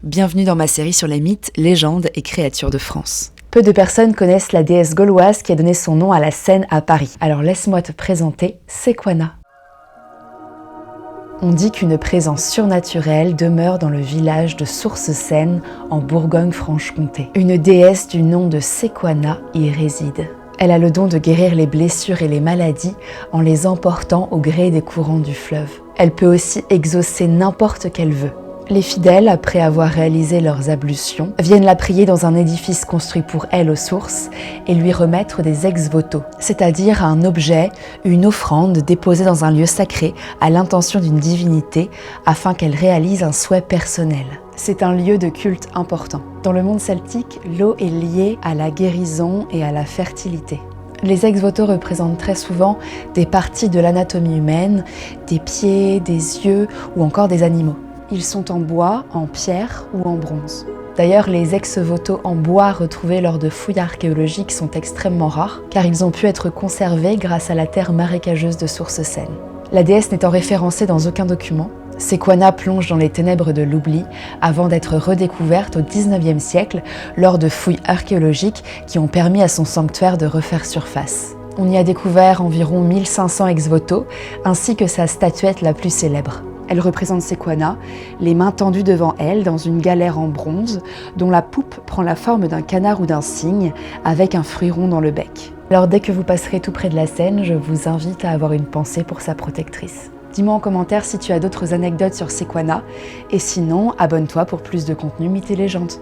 Bienvenue dans ma série sur les mythes, légendes et créatures de France. Peu de personnes connaissent la déesse gauloise qui a donné son nom à la Seine à Paris. Alors laisse-moi te présenter Sequana. On dit qu'une présence surnaturelle demeure dans le village de Source-Seine en Bourgogne-Franche-Comté. Une déesse du nom de Sequana y réside. Elle a le don de guérir les blessures et les maladies en les emportant au gré des courants du fleuve. Elle peut aussi exaucer n'importe qu'elle veut. Les fidèles, après avoir réalisé leurs ablutions, viennent la prier dans un édifice construit pour elle aux sources et lui remettre des ex-voto, c'est-à-dire un objet, une offrande déposée dans un lieu sacré à l'intention d'une divinité afin qu'elle réalise un souhait personnel. C'est un lieu de culte important. Dans le monde celtique, l'eau est liée à la guérison et à la fertilité. Les ex-voto représentent très souvent des parties de l'anatomie humaine, des pieds, des yeux ou encore des animaux. Ils sont en bois, en pierre ou en bronze. D'ailleurs, les ex-voto en bois retrouvés lors de fouilles archéologiques sont extrêmement rares, car ils ont pu être conservés grâce à la terre marécageuse de Source-Seine. La déesse n'étant référencée dans aucun document, Sequana plonge dans les ténèbres de l'oubli avant d'être redécouverte au XIXe siècle lors de fouilles archéologiques qui ont permis à son sanctuaire de refaire surface. On y a découvert environ 1500 ex-voto, ainsi que sa statuette la plus célèbre. Elle représente Sequana, les mains tendues devant elle dans une galère en bronze dont la poupe prend la forme d'un canard ou d'un cygne avec un fruit rond dans le bec. Alors dès que vous passerez tout près de la Seine, je vous invite à avoir une pensée pour sa protectrice. Dis-moi en commentaire si tu as d'autres anecdotes sur Sequana et sinon, abonne-toi pour plus de contenu mythes et légendes.